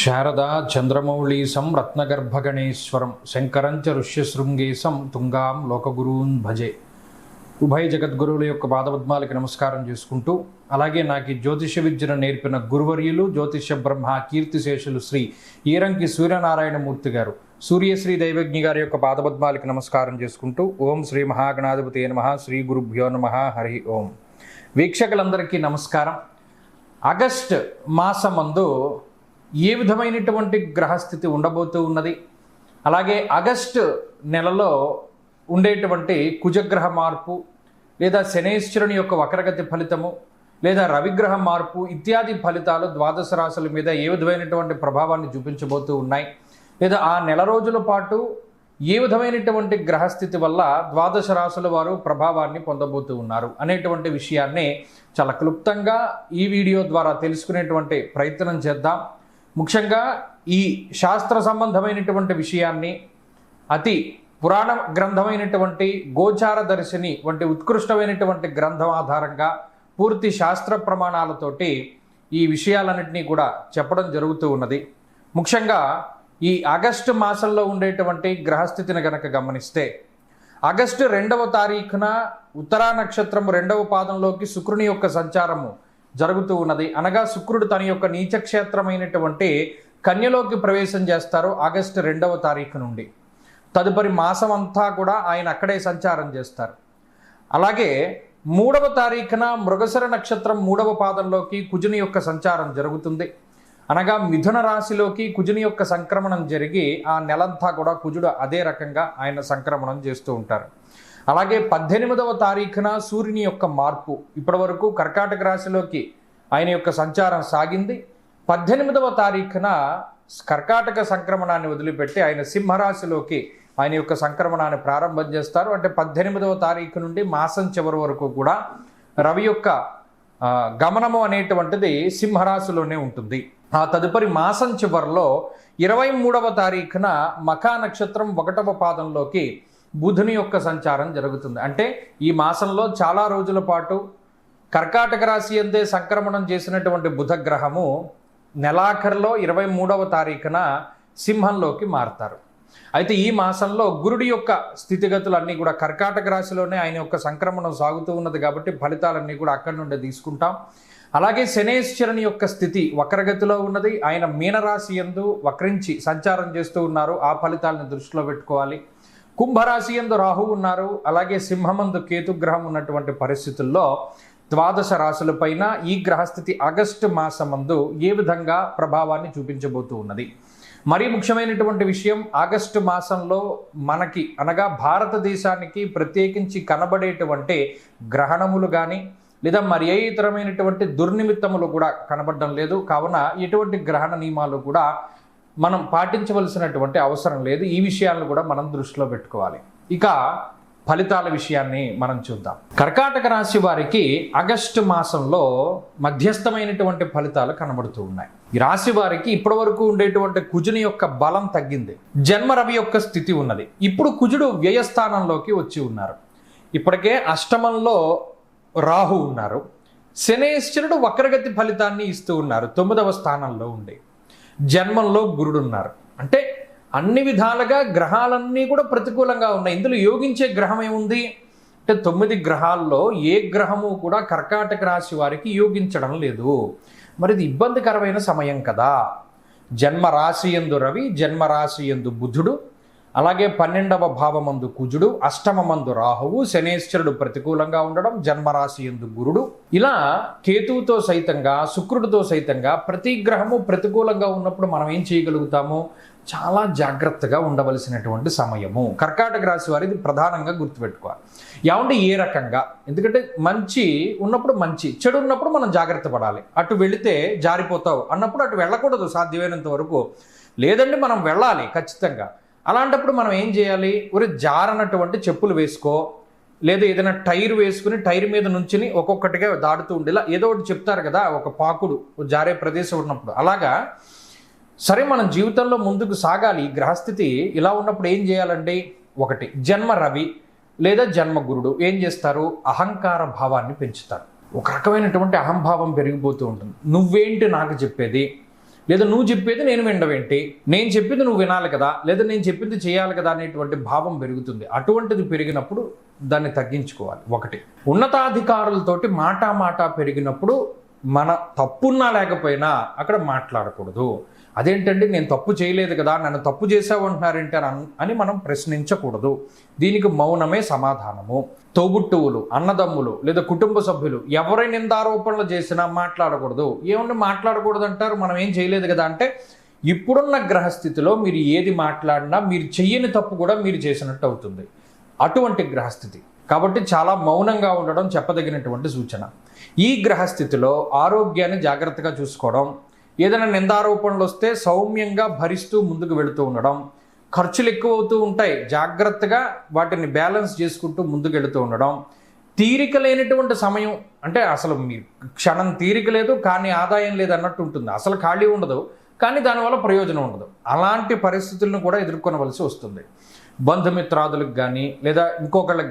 శారదా చంద్రమౌళీసం రత్నగర్భగణేశ్వరం శంకరంచ ఋష్యశృంగేశం తుంగాం లోకగురూన్ భజే. ఉభయ జగద్గురువుల యొక్క పాదపద్మాలకి నమస్కారం చేసుకుంటూ, అలాగే నాకు జ్యోతిష విద్యను నేర్పిన గురువర్యులు జ్యోతిష బ్రహ్మ కీర్తిశేషులు శ్రీ ఈరంకి సూర్యనారాయణమూర్తి గారు, సూర్యశ్రీ దైవజ్ఞి గారి యొక్క పాదపద్మాలకి నమస్కారం చేసుకుంటూ, ఓం శ్రీ మహాగణాధిపతి నమః, శ్రీ గురుభ్యో నమః, హరి ఓం. వీక్షకులందరికీ నమస్కారం. ఆగస్ట్ మాసమందు ఏ విధమైనటువంటి గ్రహస్థితి ఉండబోతూ ఉన్నది, అలాగే ఆగస్టు నెలలో ఉండేటువంటి కుజగ్రహ మార్పు లేదా శనేశ్వరుని యొక్క వక్రగతి ఫలితము లేదా రవిగ్రహ మార్పు ఇత్యాది ఫలితాలు ద్వాదశ రాశుల మీద ఏ విధమైనటువంటి ప్రభావాన్ని చూపించబోతూ ఉన్నాయి, లేదా ఆ నెల రోజుల పాటు ఏ విధమైనటువంటి గ్రహస్థితి వల్ల ద్వాదశ రాశుల వారు ప్రభావాన్ని పొందబోతూ ఉన్నారు అనేటువంటి విషయాన్ని చాలా క్లుప్తంగా ఈ వీడియో ద్వారా తెలుసుకునేటువంటి ప్రయత్నం చేద్దాం. ముఖ్యంగా ఈ శాస్త్ర సంబంధమైనటువంటి విషయాన్ని అతి పురాణ గ్రంథమైనటువంటి గోచార దర్శిని వంటి ఉత్కృష్టమైనటువంటి గ్రంథం ఆధారంగా పూర్తి శాస్త్ర ప్రమాణాలతోటి ఈ విషయాలన్నింటినీ కూడా చెప్పడం జరుగుతూ ఉన్నది. ముఖ్యంగా ఈ ఆగస్టు మాసంలో ఉండేటువంటి గ్రహస్థితిని గనక గమనిస్తే, ఆగస్టు 2వ తారీఖున ఉత్తరా నక్షత్రం 2వ పాదంలోకి శుక్రుని యొక్క సంచారము జరుగుతూ ఉన్నది. అనగా శుక్రుడు తన యొక్క నీచక్షేత్రమైనటువంటి కన్యలోకి ప్రవేశం చేస్తారు ఆగస్టు 2వ తారీఖు నుండి. తదుపరి మాసం అంతా కూడా ఆయన అక్కడే సంచారం చేస్తారు. అలాగే 3వ తారీఖున మృగశిర నక్షత్రం 3వ పాదంలోకి కుజుని యొక్క సంచారం జరుగుతుంది. అనగా మిథున రాశిలోకి కుజుని యొక్క సంక్రమణం జరిగి ఆ నెలంతా కూడా కుజుడు అదే రకంగా ఆయన సంక్రమణం చేస్తూ ఉంటారు. అలాగే 18వ తారీఖున సూర్యుని యొక్క మార్పు, ఇప్పటి వరకు కర్కాటక రాశిలోకి ఆయన యొక్క సంచారం సాగింది. 18వ తారీఖున కర్కాటక సంక్రమణాన్ని వదిలిపెట్టి ఆయన సింహరాశిలోకి ఆయన యొక్క సంక్రమణాన్ని ప్రారంభం చేస్తారు. అంటే 18వ తారీఖు నుండి మాసం చివరి వరకు కూడా రవి యొక్క గమనము అనేటువంటిది సింహరాశిలోనే ఉంటుంది. ఆ తదుపరి మాసం చివరిలో 23వ తారీఖున మఖా నక్షత్రం 1వ పాదంలోకి బుధుని యొక్క సంచారం జరుగుతుంది. అంటే ఈ మాసంలో చాలా రోజుల పాటు కర్కాటక రాశి అందే సంక్రమణం చేసినటువంటి బుధ గ్రహము నెలాఖరులో 23వ తారీఖున సింహంలోకి మారతారు. అయితే ఈ మాసంలో గురుడి యొక్క స్థితిగతులన్నీ కూడా కర్కాటక రాశిలోనే ఆయన యొక్క సంక్రమణం సాగుతూ ఉన్నది కాబట్టి ఫలితాలన్నీ కూడా అక్కడి నుండి తీసుకుంటాం. అలాగే శనేశ్వరుని యొక్క స్థితి వక్రగతిలో ఉన్నది. ఆయన మీనరాశి యందు వక్రించి సంచారం చేస్తూ ఉన్నారు. ఆ ఫలితాలను దృష్టిలో పెట్టుకోవాలి. కుంభరాశి యందు రాహు ఉన్నారు. అలాగే సింహమందు కేతుగ్రహం ఉన్నటువంటి పరిస్థితుల్లో ద్వాదశ రాశులపైన ఈ గ్రహస్థితి ఆగస్టు మాసమందు ఏ విధంగా ప్రభావాన్ని చూపించబోతూ ఉన్నది. మరీ ముఖ్యమైనటువంటి విషయం, ఆగస్టు మాసంలో మనకి అనగా భారతదేశానికి ప్రత్యేకించి కనబడేటువంటి గ్రహణములు కానీ లేదా మరి ఏ ఇతరమైనటువంటి దుర్నిమిత్తములు కూడా కనబడడం లేదు. కావున ఎటువంటి గ్రహణ నియమాలు కూడా మనం పాటించవలసినటువంటి అవసరం లేదు. ఈ విషయాలను కూడా మనం దృష్టిలో పెట్టుకోవాలి. ఇక ఫలితాల విషయాన్ని మనం చూద్దాం. కర్కాటక రాశి వారికి ఆగస్టు మాసంలో మధ్యస్థమైనటువంటి ఫలితాలు కనబడుతూ ఉన్నాయి. ఈ రాశి వారికి ఇప్పటి వరకు ఉండేటువంటి కుజుని యొక్క బలం తగ్గింది. జన్మ రవి యొక్క స్థితి ఉన్నది. ఇప్పుడు కుజుడు వ్యయస్థానంలోకి వచ్చి ఉన్నారు. ఇప్పటికే అష్టమంలో రాహు ఉన్నారు. శనేశ్వరుడు వక్రగతి ఫలితాన్ని ఇస్తూ ఉన్నారు 9వ స్థానంలో ఉండి. జన్మంలో గురుడు ఉన్నారు. అంటే అన్ని విధాలుగా గ్రహాలన్నీ కూడా ప్రతికూలంగా ఉన్నాయి. ఇందులో యోగించే గ్రహం ఏముంది అంటే 9 గ్రహాల్లో ఏ గ్రహము కూడా కర్కాటక రాశి వారికి యోగించడం లేదు. మరి ఇది ఇబ్బందికరమైన సమయం కదా. జన్మరాశి యందు రవి, జన్మరాశి యందు బుధుడు, అలాగే 12వ భావమందు కుజుడు, అష్టమమందు రాహువు, శనేశ్వరుడు ప్రతికూలంగా ఉండడం, జన్మరాశి యందు గురుడు, ఇలా కేతువుతో సైతంగా శుక్రుడితో సైతంగా ప్రతి గ్రహము ప్రతికూలంగా ఉన్నప్పుడు మనం ఏం చేయగలుగుతాము? చాలా జాగ్రత్తగా ఉండవలసినటువంటి సమయము. కర్కాటక రాశి వారిది ప్రధానంగా గుర్తుపెట్టుకోవాలి. ఏమంటే ఏ రకంగా, ఎందుకంటే మంచి ఉన్నప్పుడు మంచి, చెడు ఉన్నప్పుడు మనం జాగ్రత్త పడాలి. అటు వెళితే జారిపోతావు అన్నప్పుడు అటు వెళ్ళకూడదు సాధ్యమైనంత వరకు. లేదంటే మనం వెళ్ళాలి ఖచ్చితంగా. అలాంటప్పుడు మనం ఏం చేయాలి? ఒక జారనటువంటి చెప్పులు వేసుకో, లేదా ఏదైనా టైర్ వేసుకుని టైర్ మీద నుంచుని ఒక్కొక్కటిగా దాడుతూ ఉండేలా ఏదో ఒకటి చెప్తారు కదా, ఒక పాకుడు జారే ప్రదేశం ఉన్నప్పుడు. అలాగా సరే మనం జీవితంలో ముందుకు సాగాలి. ఈ గ్రహస్థితి ఇలా ఉన్నప్పుడు ఏం చేయాలండి? ఒకటి, జన్మ రవి లేదా జన్మ గురుడు ఏం చేస్తారు? అహంకార భావాన్ని పెంచుతారు. ఒక రకమైనటువంటి అహంభావం పెరిగిపోతూ ఉంటుంది. నువ్వేంటి నాకు చెప్పేది, లేదా నువ్వు చెప్పేది నేను వినడమేంటి, నేను చెప్పింది నువ్వు వినాలి కదా, లేదా నేను చెప్పింది చేయాలి కదా అనేటువంటి భావం పెరుగుతుంది. అటువంటిది పెరిగినప్పుడు దాన్ని తగ్గించుకోవాలి. ఒకటి, ఉన్నతాధికారులతోటి మాట పెరిగినప్పుడు మన తప్పున్నా లేకపోయినా అక్కడ మాట్లాడకూడదు. అదేంటండి నేను తప్పు చేయలేదు కదా, నన్ను తప్పు చేసావు అంటున్నారేంటి అని మనం ప్రశ్నించకూడదు. దీనికి మౌనమే సమాధానము. తోబుట్టువులు, అన్నదమ్ములు లేదా కుటుంబ సభ్యులు ఎవరి నిందారోపణలు చేసినా మాట్లాడకూడదు. ఏమన్నా మాట్లాడకూడదు అంటారు, మనం ఏం చేయలేదు కదా అంటే, ఇప్పుడున్న గ్రహస్థితిలో మీరు ఏది మాట్లాడినా మీరు చెయ్యని తప్పు కూడా మీరు చేసినట్టు అవుతుంది. అటువంటి గ్రహస్థితి కాబట్టి చాలా మౌనంగా ఉండడం చెప్పదగినటువంటి సూచన. ఈ గ్రహస్థితిలో ఆరోగ్యాన్ని జాగ్రత్తగా చూసుకోవడం, ఏదైనా నిందారోపణలు వస్తే సౌమ్యంగా భరిస్తూ ముందుకు వెళుతూ ఉండడం, ఖర్చులు ఎక్కువ అవుతూ ఉంటాయి, జాగ్రత్తగా వాటిని బ్యాలెన్స్ చేసుకుంటూ ముందుకు వెళుతూ ఉండడం, తీరిక లేనటువంటి సమయం అంటే అసలు మీ క్షణం తీరిక లేదు కానీ ఆదాయం లేదు అన్నట్టు ఉంటుంది. అసలు ఖాళీ ఉండదు కానీ దానివల్ల ప్రయోజనం ఉండదు. అలాంటి పరిస్థితులను కూడా ఎదుర్కొనవలసి వస్తుంది. బంధుమిత్రాదులకు కానీ లేదా ఇంకొకళ్ళకి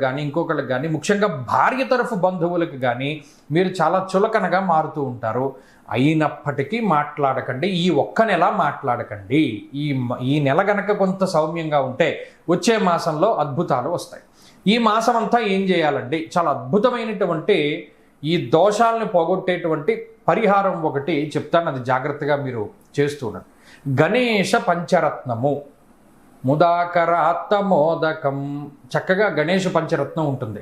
కానీ ముఖ్యంగా భార్య తరఫు బంధువులకు కానీ మీరు చాలా చులకనగా మారుతూ ఉంటారు. అయినప్పటికీ మాట్లాడకండి. ఈ ఒక్క నెల మాట్లాడకండి. ఈ నెల గనక కొంత సౌమ్యంగా ఉంటే వచ్చే మాసంలో అద్భుతాలు వస్తాయి. ఈ మాసం అంతా ఏం చేయాలండి? చాలా అద్భుతమైనటువంటి ఈ దోషాలను పోగొట్టేటువంటి పరిహారం ఒకటి చెప్తాను, అది జాగ్రత్తగా మీరు చేస్తూ ఉండండి. గణేష పంచరత్నము ముదాకరాత్తమోదకం. చక్కగా గణేష పంచరత్నం ఉంటుంది.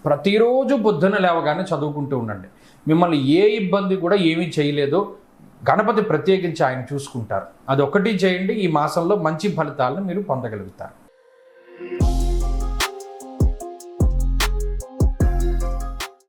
ప్రతిరోజు పొద్దున లేవగానే చదువుకుంటూ ఉండండి. మిమ్మల్ని ఏ ఇబ్బంది కూడా ఏమీ చేయలేదు. గణపతి ప్రత్యేకించి ఆయన చూసుకుంటారు. అది ఒకటి చేయండి. ఈ మాసంలో మంచి ఫలితాలను మీరు పొందగలుగుతారు.